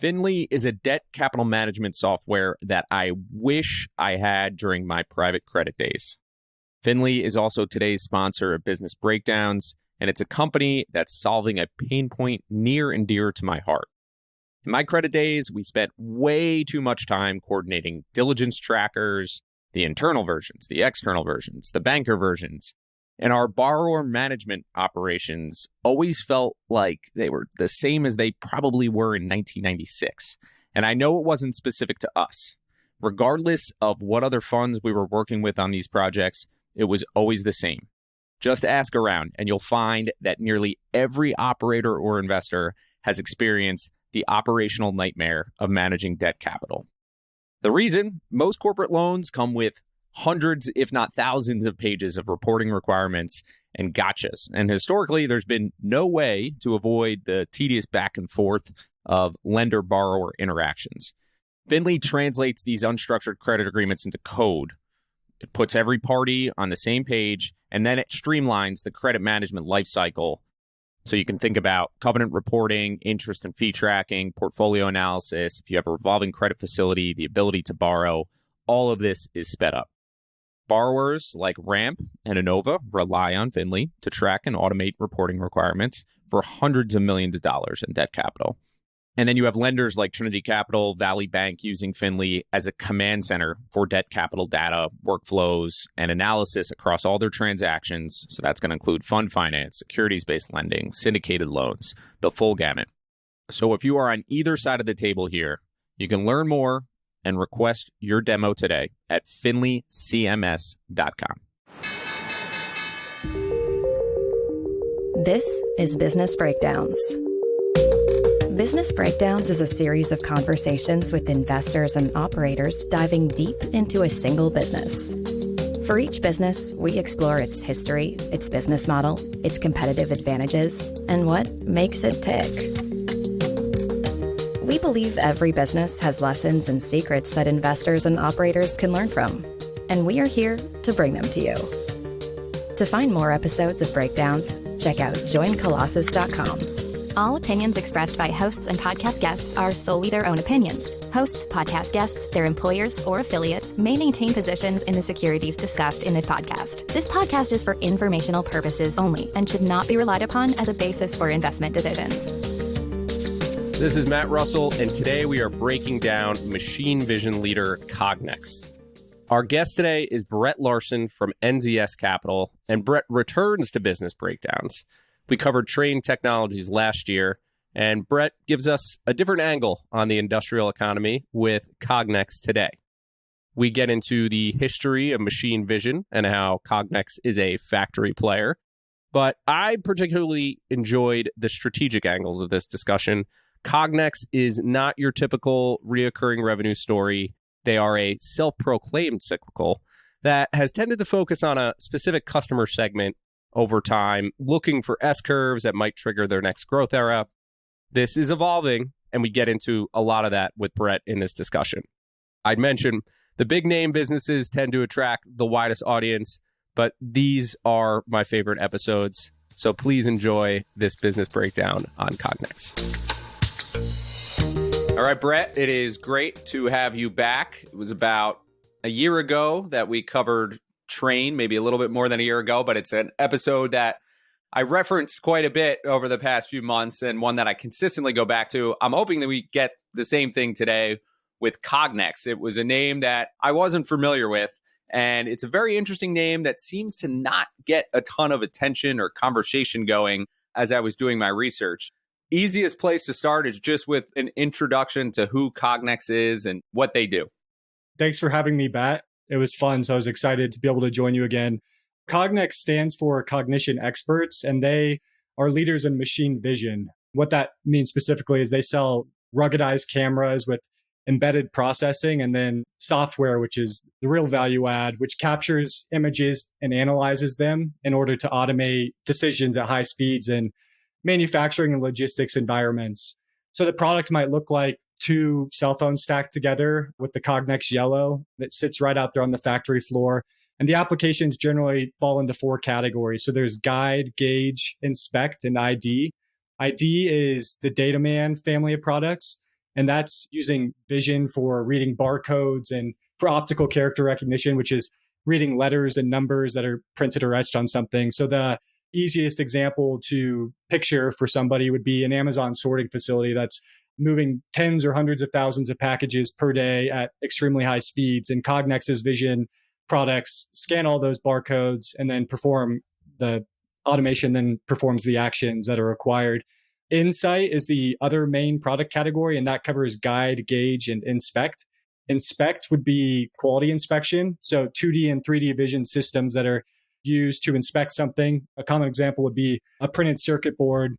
Finley is a debt capital management software that I wish I had during my private credit days. Finley is also today's sponsor of Business Breakdowns, and it's a company that's solving a pain point near and dear to my heart. In my credit days, we spent way too much time coordinating diligence trackers, the internal versions, the external versions, the banker versions, and our borrower management operations always felt like they were the same as they probably were in 1996. And I know it wasn't specific to us. Regardless of what other funds we were working with on these projects, it was always the same. Just ask around and you'll find that nearly every operator or investor has experienced the operational nightmare of managing debt capital. The reason: most corporate loans come with hundreds, if not thousands of pages of reporting requirements and gotchas. And historically, there's been no way to avoid the tedious back and forth of lender-borrower interactions. Finley translates these unstructured credit agreements into code. It puts every party on the same page, and then it streamlines the credit management lifecycle. So you can think about covenant reporting, interest and fee tracking, portfolio analysis. If you have a revolving credit facility, the ability to borrow, all of this is sped up. Borrowers like Ramp and Inova rely on Finley to track and automate reporting requirements for hundreds of millions of dollars in debt capital. And then you have lenders like Trinity Capital, Valley Bank using Finley as a command center for debt capital data, workflows, and analysis across all their transactions. So that's going to include fund finance, securities-based lending, syndicated loans, the full gamut. So if you are on either side of the table here, you can learn more and request your demo today at finleycms.com. This is Business Breakdowns. Business Breakdowns is a series of conversations with investors and operators diving deep into a single business. For each business, we explore its history, its business model, its competitive advantages, and what makes it tick. We believe every business has lessons and secrets that investors and operators can learn from, and we are here to bring them to you. To find more episodes of Breakdowns, check out joincolossus.com. All opinions expressed by hosts and podcast guests are solely their own opinions. Hosts, podcast guests, their employers, or affiliates may maintain positions in the securities discussed in this podcast. This podcast is for informational purposes only and should not be relied upon as a basis for investment decisions. This is Matt Russell, and today we are breaking down machine vision leader Cognex. Our guest today is Brett Larson from NZS Capital, and Brett returns to Business Breakdowns. We covered Trane Technologies last year, and Brett gives us a different angle on the industrial economy with Cognex today. We get into the history of machine vision and how Cognex is a factory player, but I particularly enjoyed the strategic angles of this discussion. Cognex is not your typical reoccurring revenue story. They are a self-proclaimed cyclical that has tended to focus on a specific customer segment over time, looking for S-curves that might trigger their next growth era. This is evolving, and we get into a lot of that with Brett in this discussion. I'd mentioned the big name businesses tend to attract the widest audience, but these are my favorite episodes. So please enjoy this business breakdown on Cognex. All right, Brett, it is great to have you back. It was about a year ago that we covered Trane, maybe a little bit more than a year ago, but it's an episode that I referenced quite a bit over the past few months and one that I consistently go back to. I'm hoping that we get the same thing today with Cognex. It was a name that I wasn't familiar with, and it's a very interesting name that seems to not get a ton of attention or conversation going as I was doing my research. Easiest place to start is just with an introduction to who Cognex is and what they do. Thanks for having me back. It was fun, so I was excited to be able to join you again. Cognex stands for Cognition Experts, and they are leaders in machine vision. What that means specifically is they sell ruggedized cameras with embedded processing, and then software, which is the real value add, which captures images and analyzes them in order to automate decisions at high speeds in manufacturing and logistics environments. So the product might look like two cell phones stacked together with the Cognex Yellow that sits right out there on the factory floor. And the applications generally fall into four categories. So there's guide, gauge, inspect, and ID. ID is the Dataman family of products. And that's using vision for reading barcodes and for optical character recognition, which is reading letters and numbers that are printed or etched on something. So the easiest example to picture for somebody would be an Amazon sorting facility that's moving tens or hundreds of thousands of packages per day at extremely high speeds. And Cognex's vision products scan all those barcodes and then perform the automation, then performs the actions that are required. Insight is the other main product category, and that covers guide, gauge, and inspect. Inspect would be quality inspection. So 2D and 3D vision systems that are used to inspect something. A common example would be a printed circuit board.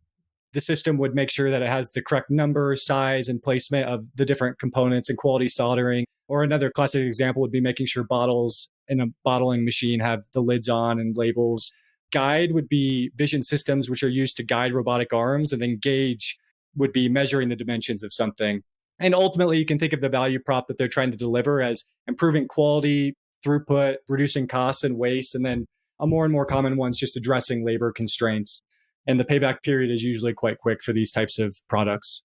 The system would make sure that it has the correct number, size, and placement of the different components and quality soldering. Or another classic example would be making sure bottles in a bottling machine have the lids on and labels. Guide would be vision systems which are used to guide robotic arms, and then gauge would be measuring the dimensions of something. And ultimately, you can think of the value prop that they're trying to deliver as improving quality, throughput, reducing costs and waste, and then a more and more common one is just addressing labor constraints. And the payback period is usually quite quick for these types of products.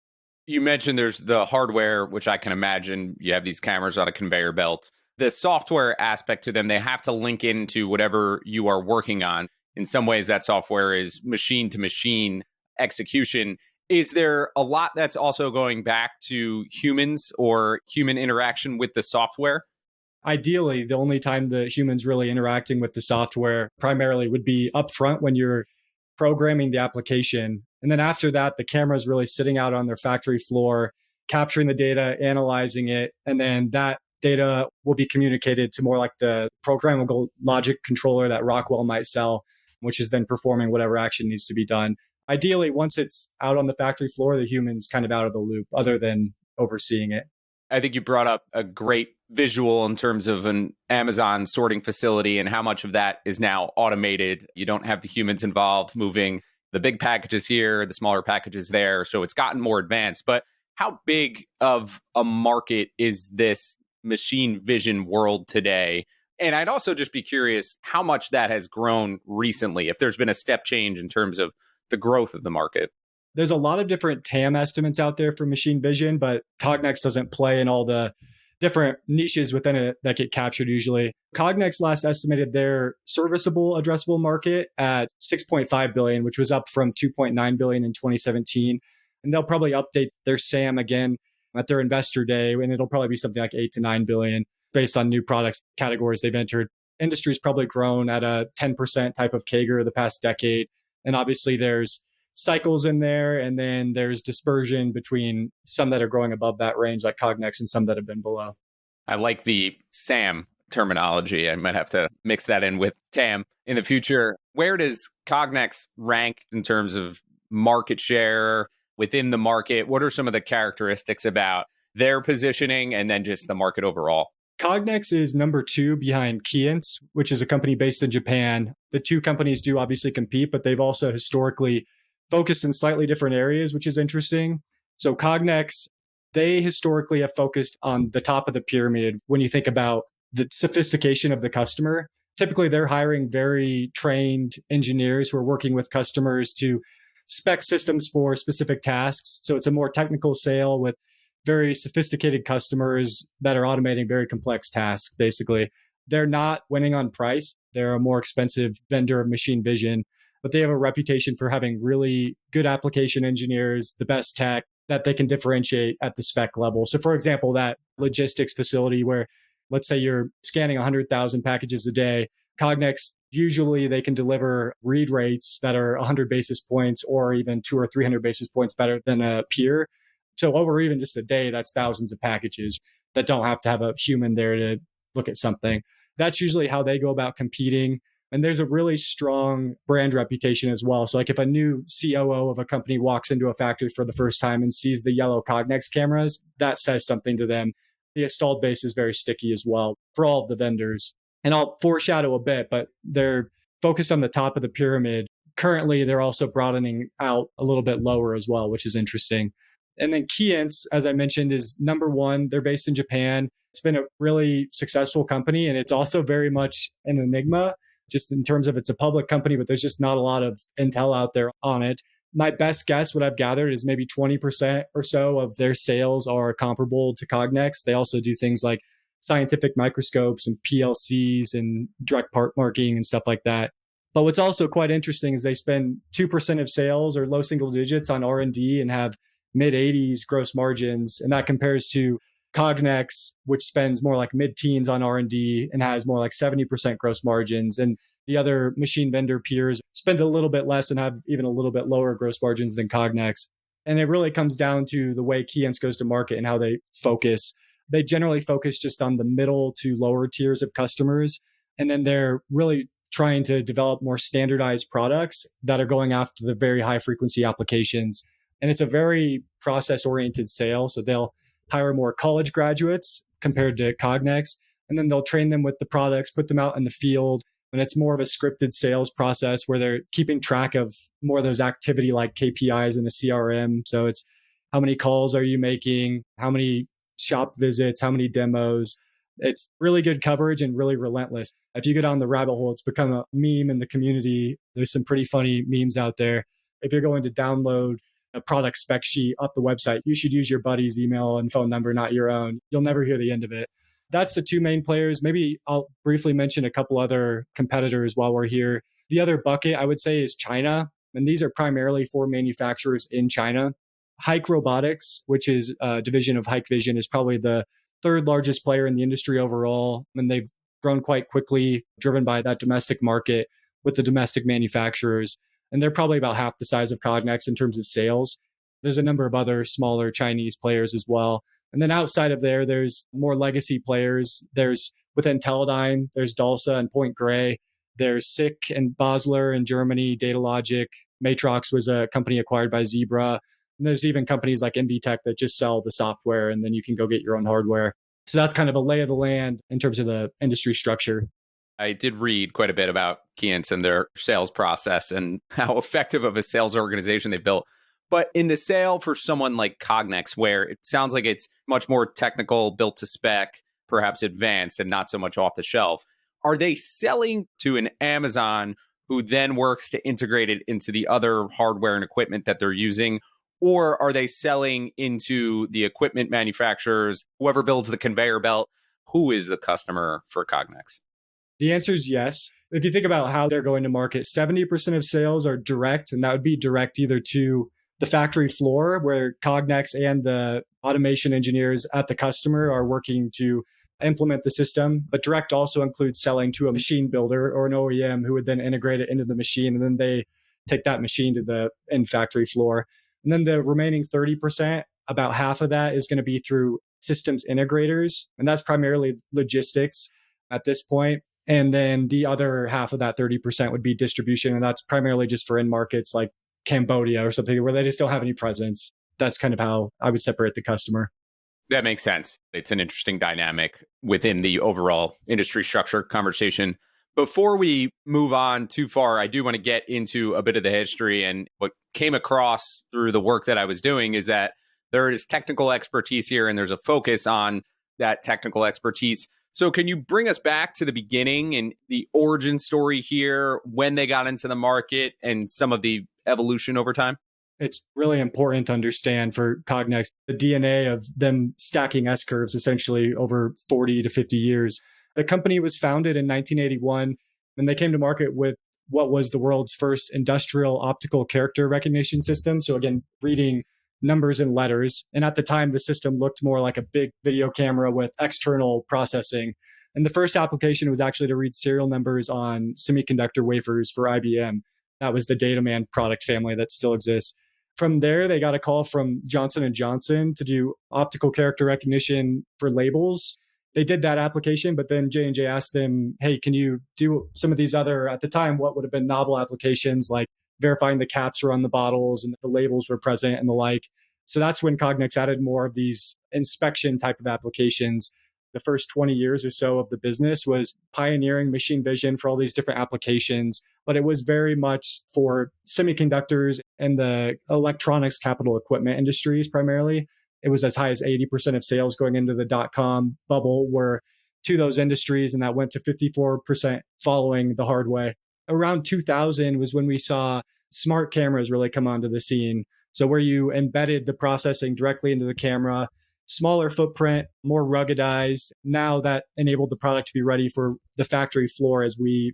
You mentioned there's the hardware, which I can imagine you have these cameras on a conveyor belt. The software aspect to them, they have to link into whatever you are working on. In some ways, that software is machine to machine execution. Is there a lot that's also going back to humans or human interaction with the software? Ideally, the only time the human's really interacting with the software primarily would be upfront when you're programming the application. And then after that, the camera is really sitting out on their factory floor, capturing the data, analyzing it, and then that data will be communicated to more like the programmable logic controller that Rockwell might sell, which is then performing whatever action needs to be done. Ideally, once it's out on the factory floor, the human's kind of out of the loop other than overseeing it. I think you brought up a great visual in terms of an Amazon sorting facility and how much of that is now automated. You don't have the humans involved moving the big packages here, the smaller packages there. So it's gotten more advanced. But how big of a market is this machine vision world today? And I'd also just be curious how much that has grown recently, if there's been a step change in terms of the growth of the market. There's a lot of different TAM estimates out there for machine vision, but Cognex doesn't play in all the different niches within it that get captured usually. Cognex last estimated their serviceable addressable market at $6.5 billion, which was up from $2.9 billion in 2017. And they'll probably update their SAM again at their investor day, and it'll probably be something like $8 to $9 billion based on new products categories they've entered. Industry's probably grown at a 10% type of CAGR the past decade. And obviously there's cycles in there, and then there's dispersion between some that are growing above that range like Cognex and some that have been below. I like the SAM terminology. I might have to mix that in with TAM in the future. Where does Cognex rank in terms of market share within the market? What are some of the characteristics about their positioning and then just the market overall? Cognex is number 2 behind Keyence, which is a company based in Japan. The two companies do obviously compete, but they've also historically focused in slightly different areas, which is interesting. So Cognex, they historically have focused on the top of the pyramid when you think about the sophistication of the customer. Typically, they're hiring very trained engineers who are working with customers to spec systems for specific tasks. So it's a more technical sale with very sophisticated customers that are automating very complex tasks, basically. They're not winning on price. They're a more expensive vendor of machine vision, but they have a reputation for having really good application engineers, the best tech that they can differentiate at the spec level. So for example, that logistics facility where, let's say you're scanning 100,000 packages a day, Cognex, usually they can deliver read rates that are 100 basis points or even 200 or 300 basis points better than a peer. So over even just a day, that's thousands of packages that don't have to have a human there to look at something. That's usually how they go about competing. And there's a really strong brand reputation as well. So like if a new COO of a company walks into a factory for the first time and sees the yellow Cognex cameras, that says something to them. The installed base is very sticky as well for all of the vendors. And I'll foreshadow a bit, but they're focused on the top of the pyramid. Currently, they're also broadening out a little bit lower as well, which is interesting. And then Keyence, as I mentioned, is number 1. They're based in Japan. It's been a really successful company, and it's also very much an enigma, just in terms of it's a public company, but there's just not a lot of intel out there on it. My best guess, what I've gathered, is maybe 20% or so of their sales are comparable to Cognex. They also do things like scientific microscopes and PLCs and direct part marking and stuff like that. But what's also quite interesting is they spend 2% of sales or low single digits on R&D and have mid 80s gross margins. And that compares to Cognex, which spends more like mid-teens on R&D and has more like 70% gross margins. And the other machine vendor peers spend a little bit less and have even a little bit lower gross margins than Cognex. And it really comes down to the way Keyence goes to market and how they focus. They generally focus just on the middle to lower tiers of customers. And then they're really trying to develop more standardized products that are going after the very high frequency applications. And it's a very process oriented sale. So they'll hire more college graduates compared to Cognex, and then they'll train them with the products, put them out in the field. And it's more of a scripted sales process where they're keeping track of more of those activity like KPIs in the CRM. So it's how many calls are you making? How many shop visits? How many demos? It's really good coverage and really relentless. If you go down the rabbit hole, it's become a meme in the community. There's some pretty funny memes out there. If you're going to download a product spec sheet off the website, you should use your buddy's email and phone number, not your own. You'll never hear the end of it. That's the two main players. Maybe I'll briefly mention a couple other competitors while we're here. The other bucket I would say is China. And these are primarily for manufacturers in China. Hike Robotics, which is a division of Hike Vision, is probably the third largest player in the industry overall. And they've grown quite quickly, driven by that domestic market with the domestic manufacturers. And they're probably about half the size of Cognex in terms of sales. There's a number of other smaller Chinese players as well. And then outside of there, there's more legacy players. There's within Teledyne, there's Dalsa and Point Grey. There's SICK and Basler in Germany, Datalogic. Matrox was a company acquired by Zebra. And there's even companies like MBTech that just sell the software and then you can go get your own hardware. So that's kind of a lay of the land in terms of the industry structure. I did read quite a bit about Keyence and their sales process and how effective of a sales organization they built. But in the sale for someone like Cognex, where it sounds like it's much more technical, built to spec, perhaps advanced, and not so much off the shelf, are they selling to an Amazon who then works to integrate it into the other hardware and equipment that they're using? Or are they selling into the equipment manufacturers, whoever builds the conveyor belt? Who is the customer for Cognex? The answer is yes. If you think about how they're going to market, 70% of sales are direct, and that would be direct either to the factory floor where Cognex and the automation engineers at the customer are working to implement the system. But direct also includes selling to a machine builder or an OEM who would then integrate it into the machine, and then they take that machine to the end factory floor. And then the remaining 30%, about half of that is going to be through systems integrators, and that's primarily logistics at this point. And then the other half of that 30% would be distribution. And that's primarily just for end markets like Cambodia or something where they just don't have any presence. That's kind of how I would separate the customer. That makes sense. It's an interesting dynamic within the overall industry structure conversation. Before we move on too far, I do want to get into a bit of the history. And what came across through the work that I was doing is that there is technical expertise here and there's a focus on that technical expertise. So can you bring us back to the beginning and the origin story here, when they got into the market and some of the evolution over time? It's really important to understand for Cognex, the DNA of them stacking S-curves essentially over 40 to 50 years. The company was founded in 1981, and they came to market with what was the world's first industrial optical character recognition system. So again, reading numbers and letters. And at the time, the system looked more like a big video camera with external processing. And the first application was actually to read serial numbers on semiconductor wafers for IBM. That was the Dataman product family that still exists. From there, they got a call from Johnson & Johnson to do optical character recognition for labels. They did that application, but then J&J asked them, hey, can you do some of these other, at the time, what would have been novel applications like verifying the caps were on the bottles and the labels were present and the like. So that's when Cognex added more of these inspection type of applications. The first 20 years or so of the business was pioneering machine vision for all these different applications, but it was very much for semiconductors and the electronics capital equipment industries primarily. It was as high as 80% of sales going into the dot-com bubble were to those industries, and that went to 54% following the hard way. Around 2000 was when we saw smart cameras really come onto the scene. So where you embedded the processing directly into the camera, smaller footprint, more ruggedized. Now that enabled the product to be ready for the factory floor as we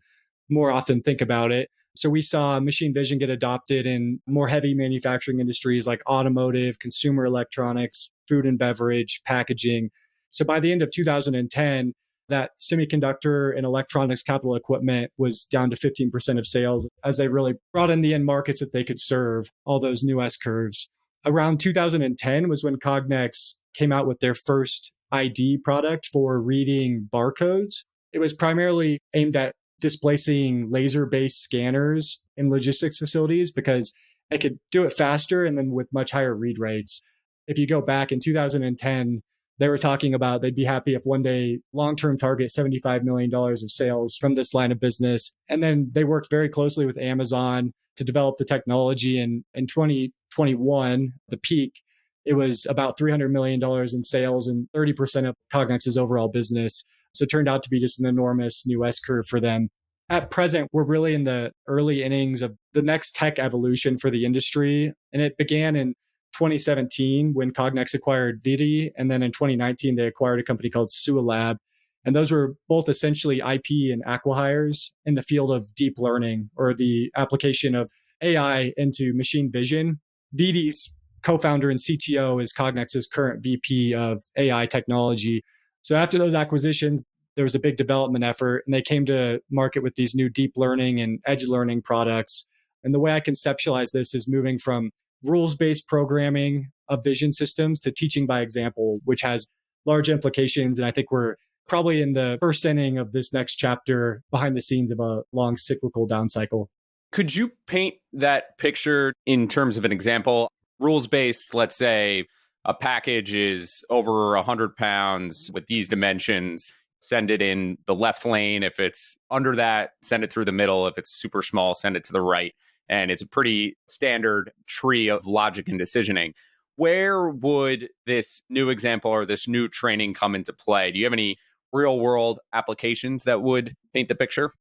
more often think about it. So we saw machine vision get adopted in more heavy manufacturing industries like automotive, consumer electronics, food and beverage, packaging. So by the end of 2010, that semiconductor and electronics capital equipment was down to 15% of sales as they really brought in the end markets that they could serve, all those new S curves. Around 2010 was when Cognex came out with their first ID product for reading barcodes. It was primarily aimed at displacing laser-based scanners in logistics facilities because it could do it faster and then with much higher read rates. If you go back in 2010, they were talking about they'd be happy if one day long-term target $75 million of sales from this line of business. And then they worked very closely with Amazon to develop the technology. And in 2021, the peak, it was about $300 million in sales and 30% of Cognex's overall business. So it turned out to be just an enormous new S-curve for them. At present, we're really in the early innings of the next tech evolution for the industry. And it began in 2017 when Cognex acquired ViDi. And then in 2019, they acquired a company called Sualab. And those were both essentially IP and acqui-hires in the field of deep learning or the application of AI into machine vision. ViDi's co-founder and CTO is Cognex's current VP of AI technology. So after those acquisitions, there was a big development effort and they came to market with these new deep learning and edge learning products. And the way I conceptualize this is moving from rules-based programming of vision systems to teaching by example, which has large implications. And I think we're probably in the first inning of this next chapter behind the scenes of a long cyclical down cycle. Could you paint that picture in terms of an example? Rules-based, let's say a package is over 100 pounds with these dimensions. Send it in the left lane. If it's under that, send it through the middle. If it's super small, send it to the right. And it's a pretty standard tree of logic and decisioning. Where would this new example or this new training come into play? Do you have any real world applications that would paint the picture?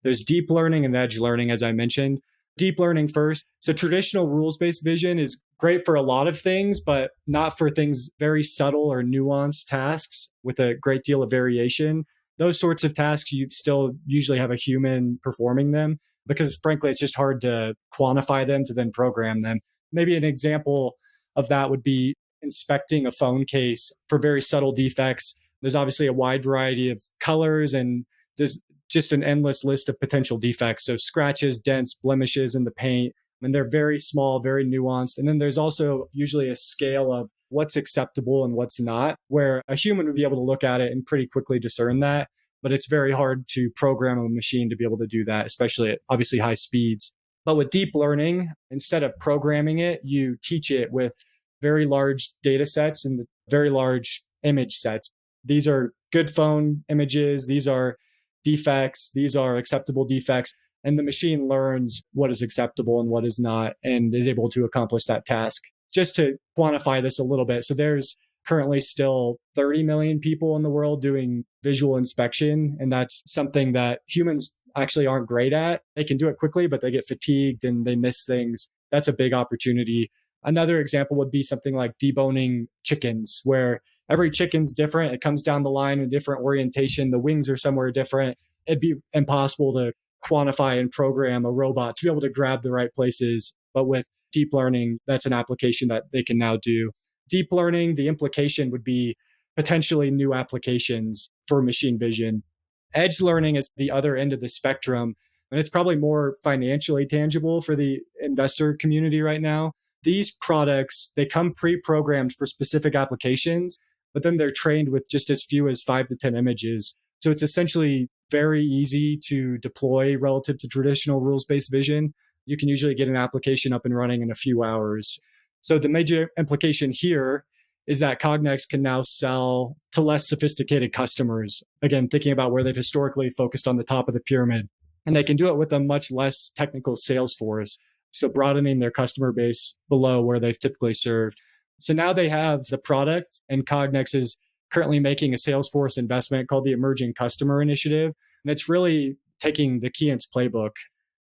There's deep learning and edge learning, as I mentioned. Deep learning first. So traditional rules-based vision is great for a lot of things, but not for things very subtle or nuanced tasks with a great deal of variation. Those sorts of tasks, you still usually have a human performing them because frankly, it's just hard to quantify them to then program them. Maybe an example of that would be inspecting a phone case for very subtle defects. There's obviously a wide variety of colors and there's just an endless list of potential defects. So scratches, dents, blemishes in the paint, and they're very small, very nuanced. And then there's also usually a scale of what's acceptable and what's not, where a human would be able to look at it and pretty quickly discern that. But it's very hard to program a machine to be able to do that, especially at obviously high speeds. But with deep learning, instead of programming it, you teach it with very large data sets and very large image sets. These are good phone images. These are defects. These are acceptable defects. And the machine learns what is acceptable and what is not and is able to accomplish that task. Just to quantify this a little bit. So there's currently still 30 million people in the world doing visual inspection. And that's something that humans actually aren't great at. They can do it quickly, but they get fatigued and they miss things. That's a big opportunity. Another example would be something like deboning chickens, where every chicken's different. It comes down the line in a different orientation. The wings are somewhere different. It'd be impossible to quantify and program a robot to be able to grab the right places. But with deep learning, that's an application that they can now do. Deep learning, the implication would be potentially new applications for machine vision. Edge learning is the other end of the spectrum, and it's probably more financially tangible for the investor community right now. These products, they come pre-programmed for specific applications, but then they're trained with just as few as 5 to 10 images. So it's essentially very easy to deploy relative to traditional rules-based vision. You can usually get an application up and running in a few hours. So the major implication here is that Cognex can now sell to less sophisticated customers. Again, thinking about where they've historically focused on the top of the pyramid. And they can do it with a much less technical sales force. So broadening their customer base below where they've typically served. So now they have the product, and Cognex is currently making a Salesforce investment called the Emerging Customer Initiative. And it's really taking the Keyence playbook.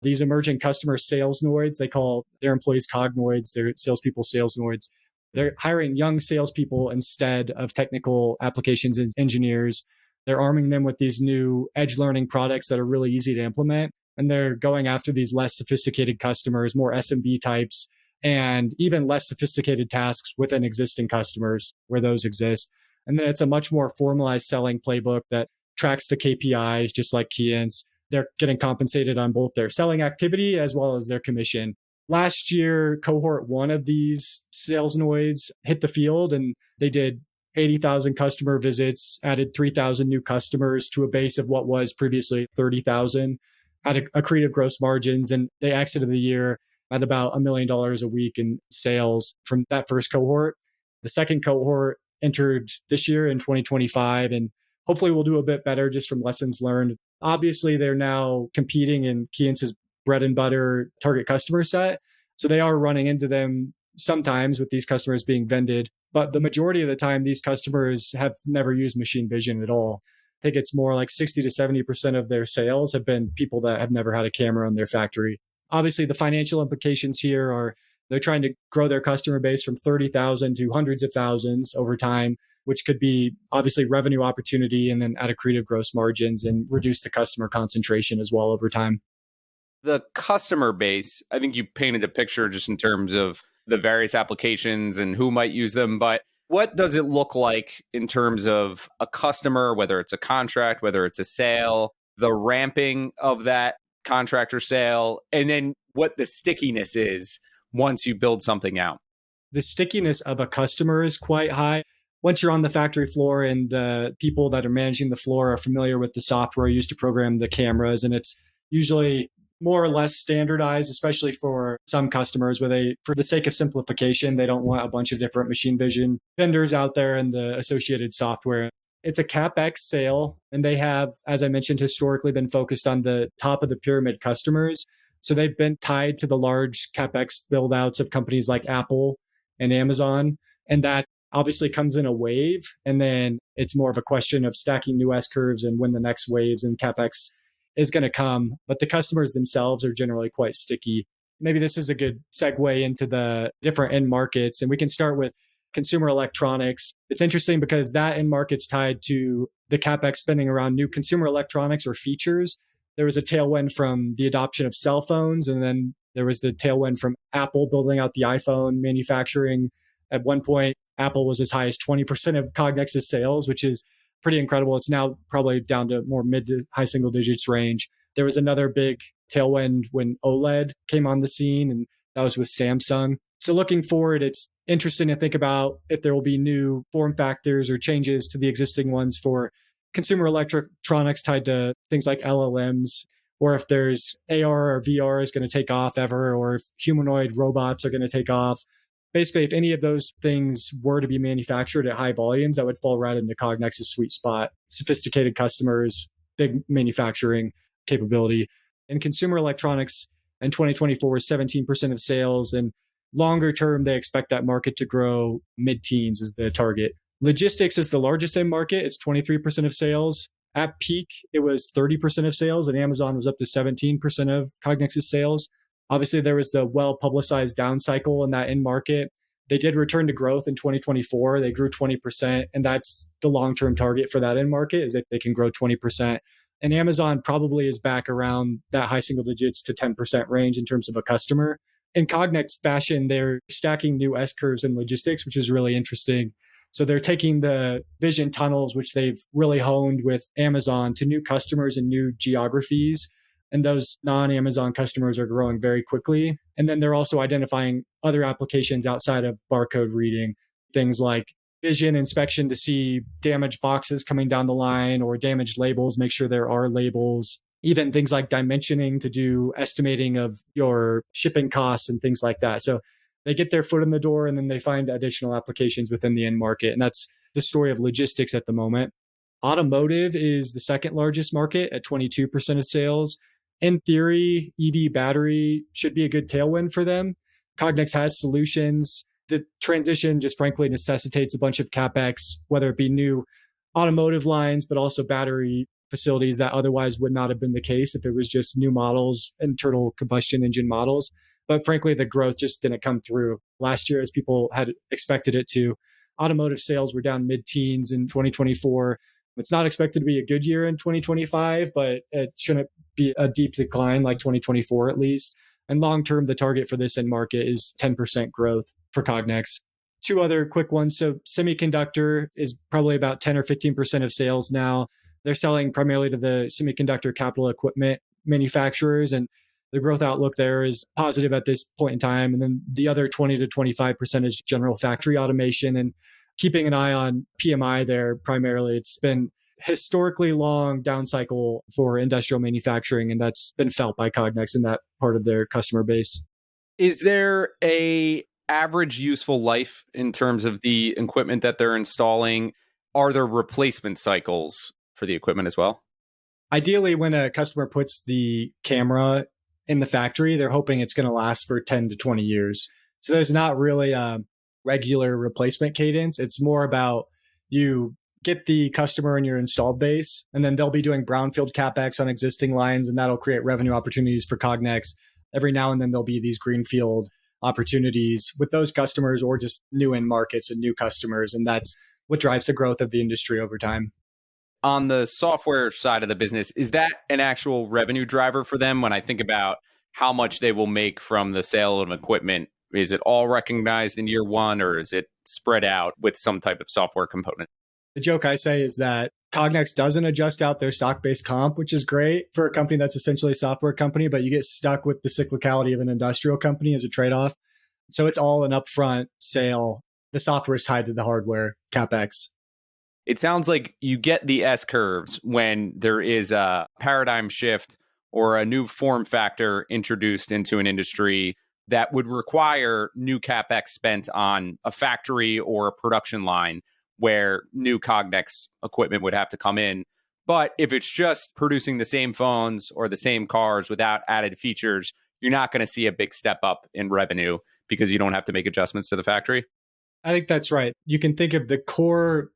these emerging customer sales noids. They call their employees cognoids, their salespeople sales noids. They're hiring young salespeople instead of technical applications engineers. They're arming them with these new edge learning products that are really easy to implement. And they're going after these less sophisticated customers, more SMB types, and even less sophisticated tasks within existing customers where those exist. And then it's a much more formalized selling playbook that tracks the KPIs, just like Keyence. They're getting compensated on both their selling activity as well as their commission. Last year, cohort one of these sales noids hit the field and they did 80,000 customer visits, added 3,000 new customers to a base of what was previously 30,000, at accretive gross margins. And they exited the year at about $1 million a week in sales from that first cohort. The second cohort entered this year in 2025, and hopefully we'll do a bit better just from lessons learned. Obviously, they're now competing in Keyence's bread and butter target customer set. So they are running into them sometimes with these customers being vended. But the majority of the time, these customers have never used machine vision at all. I think it's more like 60 to 70% of their sales have been people that have never had a camera in their factory. Obviously, the financial implications here are they're trying to grow their customer base from 30,000 to hundreds of thousands over time, which could be obviously revenue opportunity and then at accretive gross margins and reduce the customer concentration as well over time. The customer base, I think you painted a picture just in terms of the various applications and who might use them, but what does it look like in terms of a customer, whether it's a contract, whether it's a sale, the ramping of that contract or sale, and then what the stickiness is once you build something out? The stickiness of a customer is quite high. Once you're on the factory floor and the people that are managing the floor are familiar with the software used to program the cameras, and it's usually more or less standardized, especially for some customers where they, for the sake of simplification, they don't want a bunch of different machine vision vendors out there and the associated software. It's a CapEx sale, and they have, as I mentioned, historically been focused on the top of the pyramid customers. So they've been tied to the large CapEx build-outs of companies like Apple and Amazon. And that obviously comes in a wave. And then it's more of a question of stacking new S-curves and when the next waves in CapEx is going to come. But the customers themselves are generally quite sticky. Maybe this is a good segue into the different end markets. And we can start with consumer electronics. It's interesting because that end market's tied to the CapEx spending around new consumer electronics or features. There was a tailwind from the adoption of cell phones, and then there was the tailwind from Apple building out the iPhone manufacturing. At one point, Apple was as high as 20% of Cognex's sales, which is pretty incredible. It's now probably down to more mid to high single digits range. There was another big tailwind when OLED came on the scene, and that was with Samsung. So looking forward, it's interesting to think about if there will be new form factors or changes to the existing ones for consumer electronics tied to things like LLMs, or if there's AR or VR is going to take off ever, or if humanoid robots are going to take off. Basically, if any of those things were to be manufactured at high volumes, that would fall right into Cognex's sweet spot. Sophisticated customers, big manufacturing capability. In consumer electronics, in 2024 was 17% of sales, and longer term, they expect that market to grow mid-teens is the target. Logistics is the largest end market. It's 23% of sales. At peak, it was 30% of sales, and Amazon was up to 17% of Cognex's sales. Obviously, there was the well-publicized down cycle in that end market. They did return to growth in 2024. They grew 20%, and that's the long-term target for that end market, is that they can grow 20%. And Amazon probably is back around that high single digits to 10% range in terms of a customer. In Cognex fashion, they're stacking new S-curves in logistics, which is really interesting. So they're taking the vision tunnels, which they've really honed with Amazon, to new customers and new geographies. And those non-Amazon customers are growing very quickly. And then they're also identifying other applications outside of barcode reading, things like vision inspection to see damaged boxes coming down the line or damaged labels, make sure there are labels, even things like dimensioning to do estimating of your shipping costs and things like that. So they get their foot in the door and then they find additional applications within the end market. And that's the story of logistics at the moment. Automotive is the second largest market at 22% of sales. In theory, EV battery should be a good tailwind for them. Cognex has solutions. The transition just frankly necessitates a bunch of CapEx, whether it be new automotive lines, but also battery facilities that otherwise would not have been the case if it was just new models, internal combustion engine models. But frankly, the growth just didn't come through last year as people had expected it to. Automotive sales were down mid-teens in 2024. It's not expected to be a good year in 2025, but it shouldn't be a deep decline like 2024 at least. And long-term, the target for this end market is 10% growth for Cognex. Two other quick ones. So semiconductor is probably about 10 or 15% of sales now. They're selling primarily to the semiconductor capital equipment manufacturers, and the growth outlook there is positive at this point in time. And then the other 20 to 25% is general factory automation, and keeping an eye on PMI there primarily. It's been historically long down cycle for industrial manufacturing, and that's been felt by Cognex in that part of their customer base. Is there a average useful life in terms of the equipment that they're installing? Are there replacement cycles for the equipment as well? Ideally, when a customer puts the camera in the factory, they're hoping it's going to last for 10 to 20 years. So there's not really a regular replacement cadence. It's more about you get the customer in your installed base, and then they'll be doing brownfield CapEx on existing lines, and that'll create revenue opportunities for Cognex. Every now and then there'll be these greenfield opportunities with those customers or just new end markets and new customers. And that's what drives the growth of the industry over time. On the software side of the business, is that an actual revenue driver for them? When I think about how much they will make from the sale of equipment, is it all recognized in year one, or is it spread out with some type of software component? The joke I say is that Cognex doesn't adjust out their stock-based comp, which is great for a company that's essentially a software company, but you get stuck with the cyclicality of an industrial company as a trade-off. So it's all an upfront sale. The software is tied to the hardware CapEx. It sounds like you get the S curves when there is a paradigm shift or a new form factor introduced into an industry that would require new CapEx spent on a factory or a production line where new Cognex equipment would have to come in. But if it's just producing the same phones or the same cars without added features, you're not going to see a big step up in revenue because you don't have to make adjustments to the factory. I think that's right. You can think of the core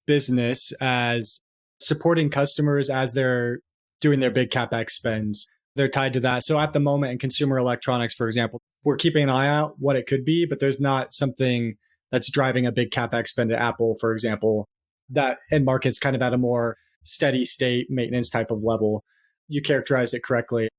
business as supporting customers as they're doing their big CapEx spends. They're tied to that. So at the moment in consumer electronics, for example, we're keeping an eye out what it could be, but there's not something that's driving a big CapEx spend at Apple, for example. That end market's kind of at a more steady state maintenance type of level. You characterized it correctly.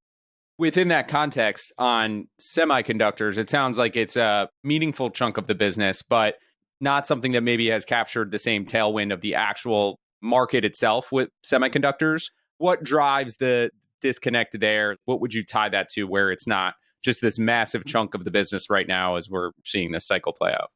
Within that context, on semiconductors, it sounds like it's a meaningful chunk of the business, but not something that maybe has captured the same tailwind of the actual market itself with semiconductors. What drives the disconnect there? What would you tie that to where it's not just this massive chunk of the business right now as we're seeing this cycle play out?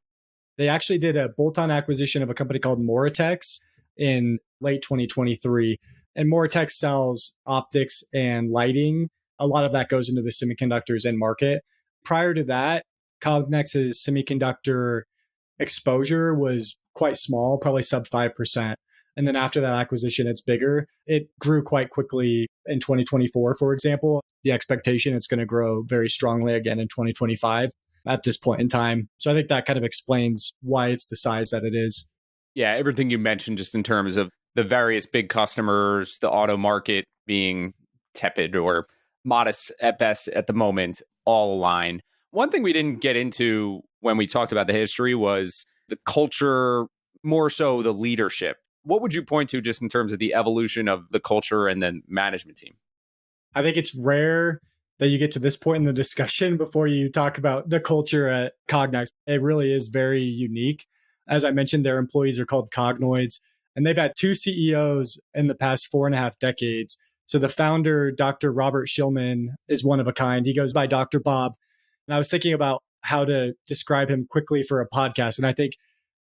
They actually did a bolt-on acquisition of a company called Moritex in late 2023. And Moritex sells optics and lighting. A lot of that goes into the semiconductors end market. Prior to that, Cognex's semiconductor exposure was quite small, probably sub 5%. And then after that acquisition, it's bigger. It grew quite quickly in 2024, for example. The expectation it's going to grow very strongly again in 2025 at this point in time. So I think that kind of explains why it's the size that it is. Yeah, everything you mentioned just in terms of the various big customers, the auto market being tepid or modest at best at the moment, all align. One thing we didn't get into when we talked about the history was the culture, more so the leadership. What would you point to just in terms of the evolution of the culture and the management team? I think it's rare that you get to this point in the discussion before you talk about the culture at Cognex. It really is very unique. As I mentioned, their employees are called Cognoids, and they've had two CEOs in the past 4.5 decades. So the founder, Dr. Robert Shillman, is one of a kind. He goes by Dr. Bob. And I was thinking about how to describe him quickly for a podcast. And I think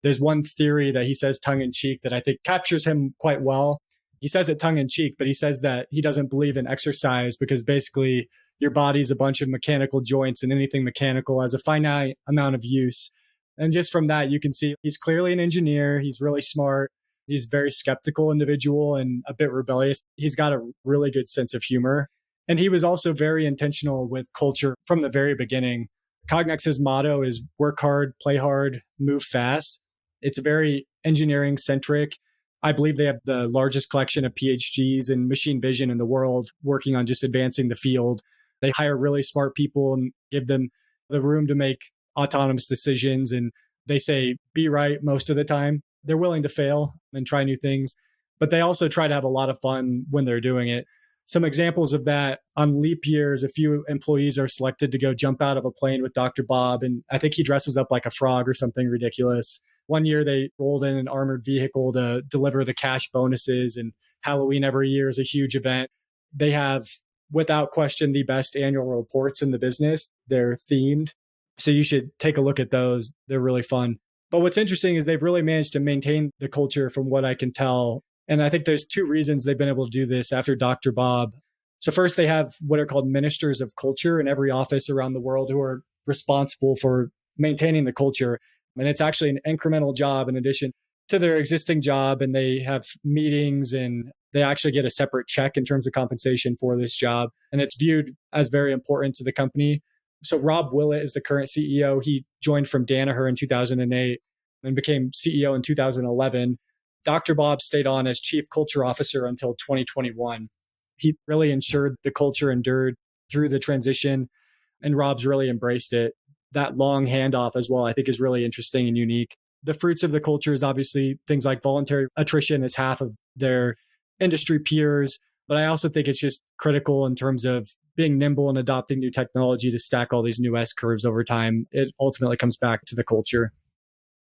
there's one theory that he says tongue in cheek that I think captures him quite well. He says it tongue in cheek, but he says that he doesn't believe in exercise because basically your body's a bunch of mechanical joints, and anything mechanical has a finite amount of use. And just from that, you can see he's clearly an engineer. He's really smart. He's a very skeptical individual and a bit rebellious. He's got a really good sense of humor. And he was also very intentional with culture from the very beginning. Cognex's motto is work hard, play hard, move fast. It's very engineering centric. I believe they have the largest collection of PhDs in machine vision in the world, working on just advancing the field. They hire really smart people and give them the room to make autonomous decisions. And they say, be right most of the time. They're willing to fail and try new things, but they also try to have a lot of fun when they're doing it. Some examples of that: on leap years, a few employees are selected to go jump out of a plane with Dr. Bob. And I think he dresses up like a frog or something ridiculous. One year they rolled in an armored vehicle to deliver the cash bonuses, and Halloween every year is a huge event. They have, without question, the best annual reports in the business. They're themed. So you should take a look at those. They're really fun. But what's interesting is they've really managed to maintain the culture from what I can tell. And I think there's two reasons they've been able to do this after Dr. Bob. So first, they have what are called ministers of culture in every office around the world who are responsible for maintaining the culture. And it's actually an incremental job in addition to their existing job. And they have meetings and they actually get a separate check in terms of compensation for this job. And it's viewed as very important to the company. So Rob Willett is the current CEO. He joined from Danaher in 2008 and became CEO in 2011. Dr. Bob stayed on as Chief Culture Officer until 2021. He really ensured the culture endured through the transition, and Rob's really embraced it. That long handoff as well, I think, is really interesting and unique. The fruits of the culture is obviously things like voluntary attrition is half of their industry peers. But I also think it's just critical in terms of being nimble and adopting new technology to stack all these new S curves over time. It ultimately comes back to the culture.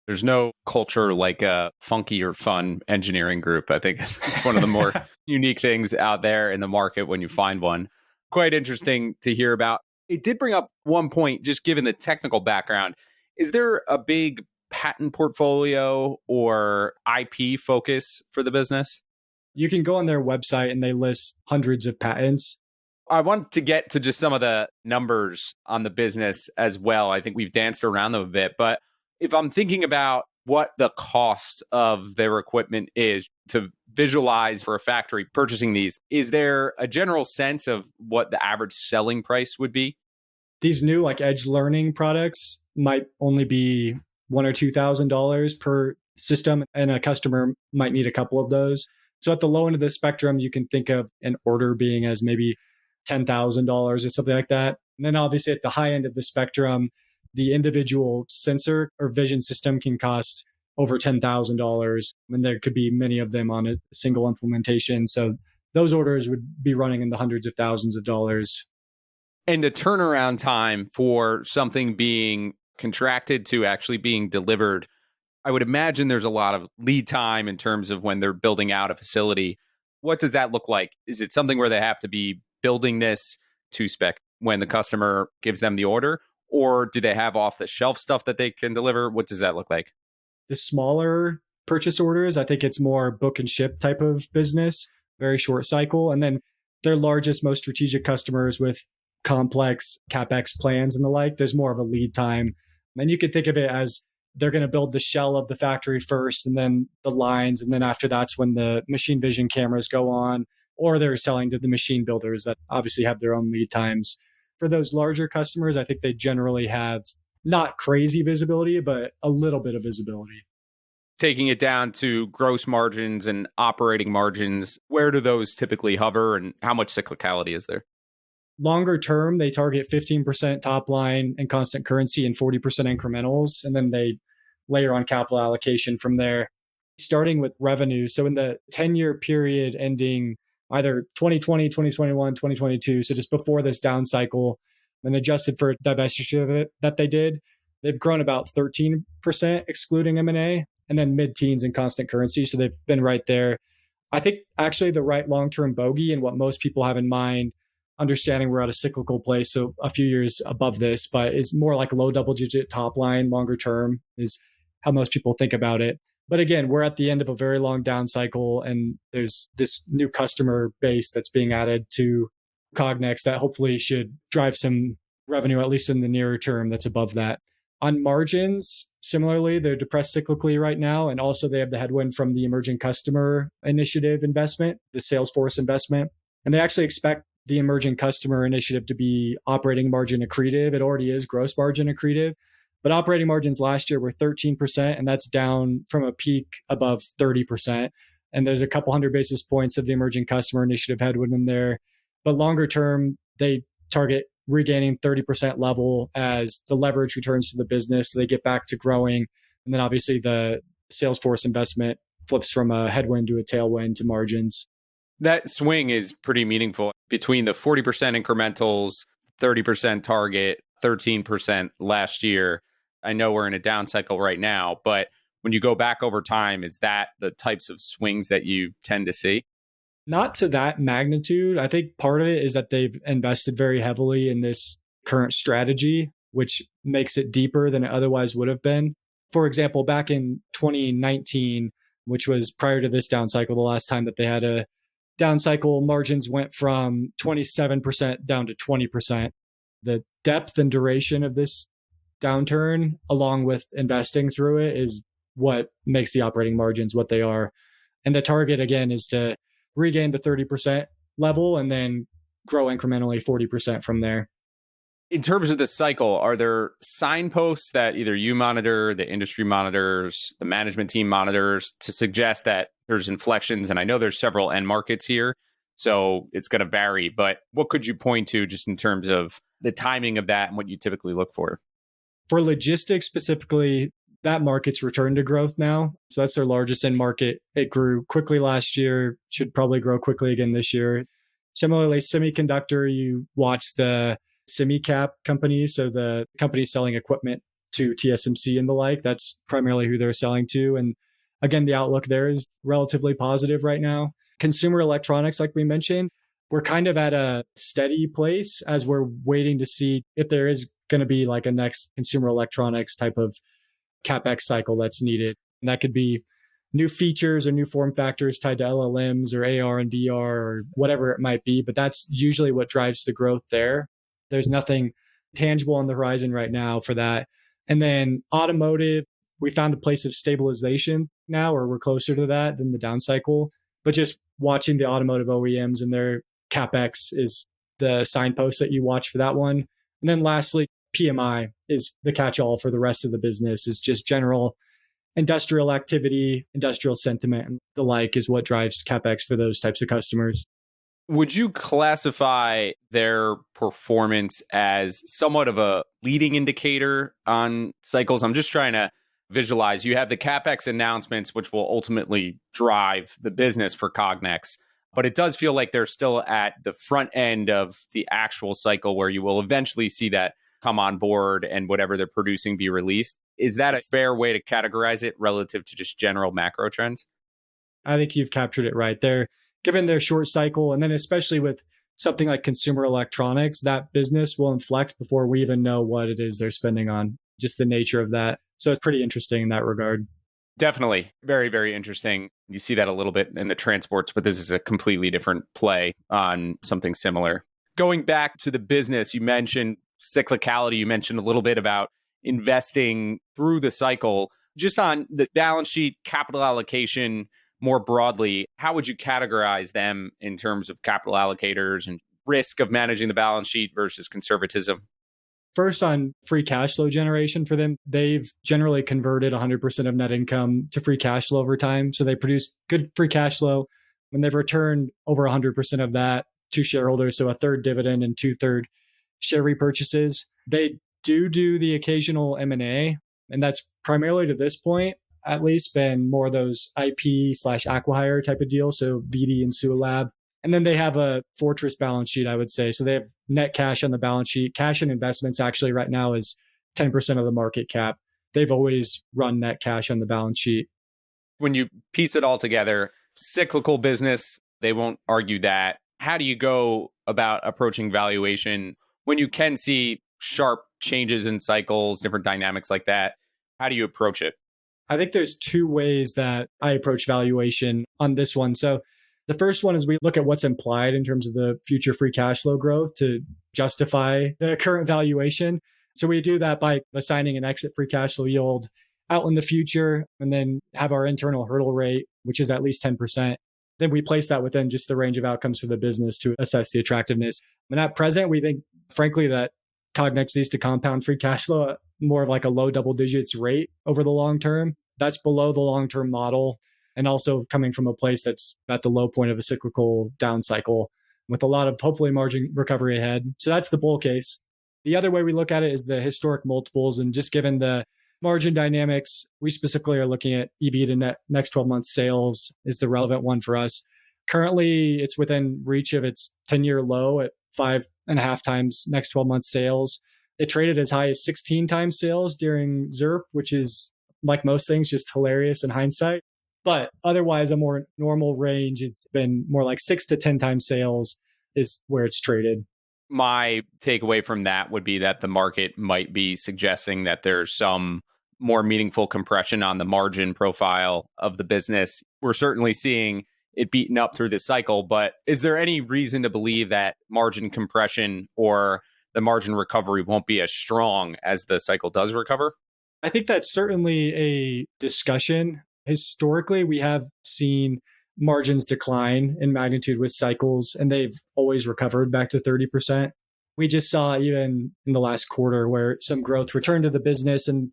There's no culture like a funky or fun engineering group. I think it's one of the more unique things out there in the market when you find one. Quite interesting to hear about. It did bring up one point, just given the technical background. Is there a big patent portfolio or IP focus for the business? You can go on their website and they list hundreds of patents. I want to get to just some of the numbers on the business as well. I think we've danced around them a bit, but if I'm thinking about what the cost of their equipment is to visualize for a factory purchasing these, is there a general sense of what the average selling price would be? These new like edge learning products might only be $1,000 or $2,000 per system, and a customer might need a couple of those. So at the low end of the spectrum, you can think of an order being as maybe $10,000 or something like that. And then obviously at the high end of the spectrum, the individual sensor or vision system can cost over $10,000. And there could be many of them on a single implementation. So those orders would be running in the hundreds of thousands of dollars. And the turnaround time for something being contracted to actually being delivered, I would imagine there's a lot of lead time in terms of when they're building out a facility. What does that look like? Is it something where they have to be building this to spec when the customer gives them the order? Or do they have off-the-shelf stuff that they can deliver? What does that look like? The smaller purchase orders, I think it's more book and ship type of business, very short cycle. And then their largest, most strategic customers with complex CapEx plans and the like, there's more of a lead time. And you could think of it as they're going to build the shell of the factory first and then the lines. And then after that's when the machine vision cameras go on, or they're selling to the machine builders that obviously have their own lead times. For those larger customers, I think they generally have not crazy visibility, but a little bit of visibility. Taking it down to gross margins and operating margins, where do those typically hover and how much cyclicality is there? Longer term, they target 15% top line and constant currency and 40% incrementals. And then they layer on capital allocation from there, starting with revenue. So in the 10-year period ending either 2020, 2021, 2022, so just before this down cycle, and adjusted for divestiture of it that they did, they've grown about 13% excluding M&A, and then mid-teens in constant currency. So they've been right there. I think actually the right long-term bogey and what most people have in mind, understanding we're at a cyclical place, so a few years above this, but is more like low double-digit top line longer term is how most people think about it. But again, we're at the end of a very long down cycle, and there's this new customer base that's being added to Cognex that hopefully should drive some revenue, at least in the nearer term, that's above that. On margins, similarly, they're depressed cyclically right now. And also they have the headwind from the emerging customer initiative investment, the Salesforce investment. And they actually expect the emerging customer initiative to be operating margin accretive. It already is gross margin accretive. But operating margins last year were 13%, and that's down from a peak above 30%. And there's a couple hundred basis points of the emerging customer initiative headwind in there. But longer term, they target regaining 30% level as the leverage returns to the business. So they get back to growing. And then obviously the Salesforce investment flips from a headwind to a tailwind to margins. That swing is pretty meaningful between the 40% incrementals, 30% target, 13% last year. I know we're in a down cycle right now, but when you go back over time, is that the types of swings that you tend to see? Not to that magnitude. I think part of it is that they've invested very heavily in this current strategy, which makes it deeper than it otherwise would have been. For example, back in 2019, which was prior to this down cycle, the last time that they had a down cycle, margins went from 27% down to 20%. The depth and duration of this downturn, along with investing through it, is what makes the operating margins what they are. And the target, again, is to regain the 30% level and then grow incrementally 40% from there. In terms of the cycle, are there signposts that either you monitor, the industry monitors, the management team monitors to suggest that there's inflections? And I know there's several end markets here, so it's going to vary. But what could you point to just in terms of the timing of that and what you typically look for? For logistics specifically, that market's returned to growth now. So that's their largest end market. It grew quickly last year, should probably grow quickly again this year. Similarly, semiconductor, you watch the semi-cap companies, so the companies selling equipment to TSMC and the like. That's primarily who they're selling to. And again, the outlook there is relatively positive right now. Consumer electronics, like we mentioned, we're kind of at a steady place as we're waiting to see if there is going to be like a next consumer electronics type of CapEx cycle that's needed. And that could be new features or new form factors tied to LLMs or AR and VR or whatever it might be. But that's usually what drives the growth there. There's nothing tangible on the horizon right now for that. And then automotive, we found a place of stabilization now, or we're closer to that than the down cycle. But just watching the automotive OEMs and their CapEx is the signpost that you watch for that one. And then lastly, PMI is the catch-all for the rest of the business. It's just general industrial activity, industrial sentiment, and the like is what drives CapEx for those types of customers. Would you classify their performance as somewhat of a leading indicator on cycles? I'm just trying to visualize. You have the CapEx announcements, which will ultimately drive the business for Cognex. But it does feel like they're still at the front end of the actual cycle where you will eventually see that come on board and whatever they're producing be released. Is that a fair way to categorize it relative to just general macro trends? I think you've captured it right there. Given their short cycle, and then especially with something like consumer electronics, that business will inflect before we even know what it is they're spending on, just the nature of that. So it's pretty interesting in that regard. Definitely. Very, very interesting. You see that a little bit in the transports, but this is a completely different play on something similar. Going back to the business, you mentioned cyclicality. You mentioned a little bit about investing through the cycle. Just on the balance sheet, capital allocation more broadly, how would you categorize them in terms of capital allocators and risk of managing the balance sheet versus conservatism? First, on free cash flow generation for them, they've generally converted 100% of net income to free cash flow over time. So they produce good free cash flow, and they've returned over 100% of that to shareholders. So a third dividend and 2/3 share repurchases. They do the occasional M&A, and that's primarily to this point, at least been more of those IP/acquihire type of deals. So VD and Sualab. And then they have a fortress balance sheet, I would say. So they have net cash on the balance sheet. Cash and investments actually right now is 10% of the market cap. They've always run net cash on the balance sheet. When you piece it all together, cyclical business, they won't argue that. How do you go about approaching valuation when you can see sharp changes in cycles, different dynamics like that? How do you approach it? I think there's two ways that I approach valuation on this one. So the first one is we look at what's implied in terms of the future free cash flow growth to justify the current valuation. So we do that by assigning an exit free cash flow yield out in the future and then have our internal hurdle rate, which is at least 10%. Then we place that within just the range of outcomes for the business to assess the attractiveness. And at present, we think, frankly, that Cognex needs to compound free cash flow at more of like a low double digits rate over the long term. That's below the long-term model. and also coming from a place that's at the low point of a cyclical down cycle with a lot of hopefully margin recovery ahead. So that's the bull case. The other way we look at it is the historic multiples. And just given the margin dynamics, we specifically are looking at EV to net next 12 months sales is the relevant one for us. Currently, it's within reach of its 10-year low at 5.5 times next 12 months sales. It traded as high as 16 times sales during ZERP, which is, like most things, just hilarious in hindsight. But otherwise, a more normal range, it's been more like 6 to 10 times sales is where it's traded. My takeaway from that would be that the market might be suggesting that there's some more meaningful compression on the margin profile of the business. We're certainly seeing it beaten up through this cycle, but is there any reason to believe that margin compression or the margin recovery won't be as strong as the cycle does recover? I think that's certainly a discussion. Historically, we have seen margins decline in magnitude with cycles, and they've always recovered back to 30%. We just saw even in the last quarter where some growth returned to the business and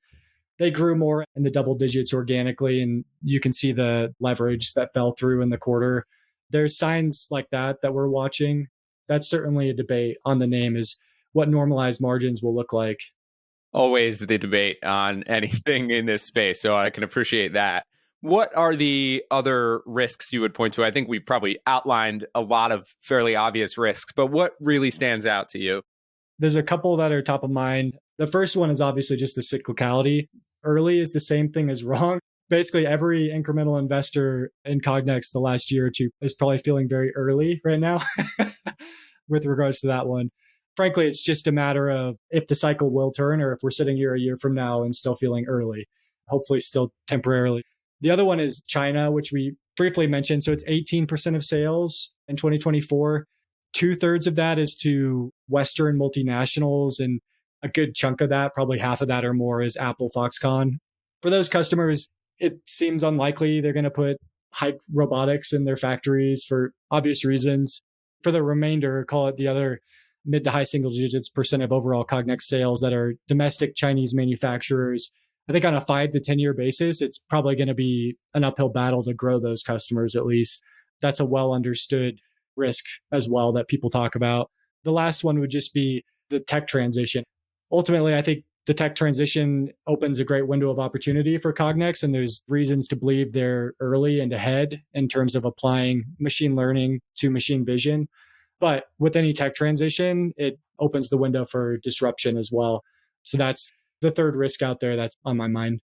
they grew more in the double digits organically. And you can see the leverage that fell through in the quarter. There's signs like that we're watching. That's certainly a debate on the name is what normalized margins will look like. Always the debate on anything in this space. So I can appreciate that. What are the other risks you would point to? I think we've probably outlined a lot of fairly obvious risks, but what really stands out to you? There's a couple that are top of mind. The first one is obviously just the cyclicality. Early is the same thing as wrong. Basically, every incremental investor in Cognex the last year or two is probably feeling very early right now with regards to that one. Frankly, it's just a matter of if the cycle will turn or if we're sitting here a year from now and still feeling early, hopefully still temporarily. The other one is China, which we briefly mentioned. So it's 18% of sales in 2024. 2/3 of that is to Western multinationals. And a good chunk of that, probably half of that or more, is Apple, Foxconn. For those customers, it seems unlikely they're going to put high robotics in their factories for obvious reasons. For the remainder, call it the other mid to high single digits % of overall Cognex sales that are domestic Chinese manufacturers. I think on a 5 to 10 year basis, it's probably going to be an uphill battle to grow those customers, at least. That's a well understood risk as well that people talk about. The last one would just be the tech transition. Ultimately, I think the tech transition opens a great window of opportunity for Cognex, and there's reasons to believe they're early and ahead in terms of applying machine learning to machine vision. But with any tech transition, it opens the window for disruption as well. So that's the third risk out there that's on my mind.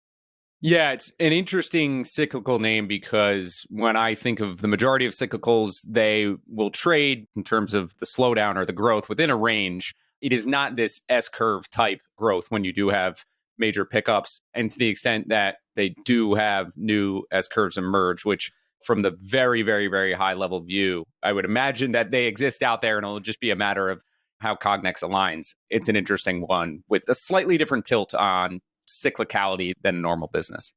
Yeah, it's an interesting cyclical name because when I think of the majority of cyclicals, they will trade in terms of the slowdown or the growth within a range. It is not this S-curve type growth when you do have major pickups. And to the extent that they do have new S-curves emerge, which from the very, very, very high level view, I would imagine that they exist out there and it'll just be a matter of how Cognex aligns. It's an interesting one with a slightly different tilt on cyclicality than a normal business.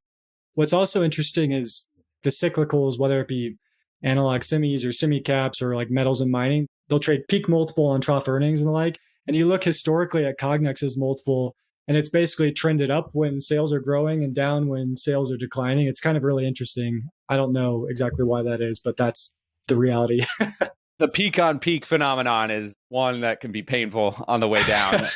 What's also interesting is the cyclicals, whether it be analog semis or semi-caps or like metals and mining, they'll trade peak multiple on trough earnings and the like. And you look historically at Cognex's multiple, and it's basically trended up when sales are growing and down when sales are declining. It's kind of really interesting. I don't know exactly why that is, but that's the reality. The peak on peak phenomenon is one that can be painful on the way down.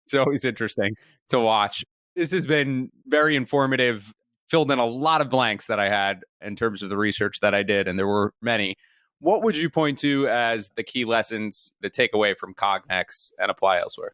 It's always interesting to watch. This has been very informative, filled in a lot of blanks that I had in terms of the research that I did, and there were many. What would you point to as the key lessons to take away from Cognex and apply elsewhere?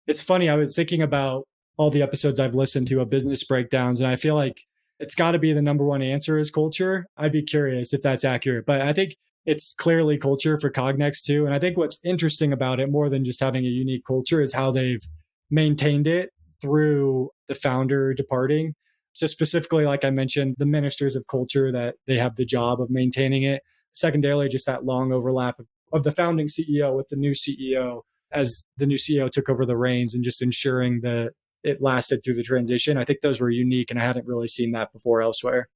It's funny. I was thinking about all the episodes I've listened to of business breakdowns, and I feel like it's got to be the number one answer is culture. I'd be curious if that's accurate, but I think it's clearly culture for Cognex too. And I think what's interesting about it more than just having a unique culture is how they've maintained it through the founder departing. So specifically, like I mentioned, the ministers of culture, that they have the job of maintaining it. Secondarily, just that long overlap of the founding CEO with the new CEO as the new CEO took over the reins and just ensuring that it lasted through the transition. I think those were unique, and I hadn't really seen that before elsewhere.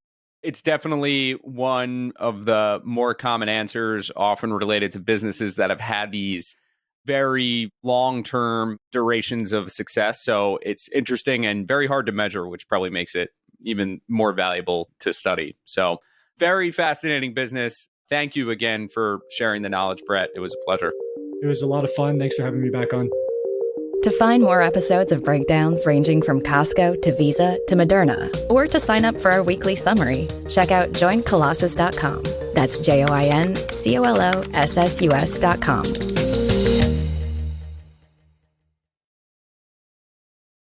It's definitely one of the more common answers, often related to businesses that have had these very long-term durations of success. So it's interesting and very hard to measure, which probably makes it even more valuable to study. So Very fascinating business. Thank you again for sharing the knowledge, Brett. It was a pleasure. It was a lot of fun. Thanks for having me back on. To find more episodes of breakdowns ranging from Costco to Visa to Moderna, or to sign up for our weekly summary, check out joincolossus.com. That's JOINCOLOSSUS.com.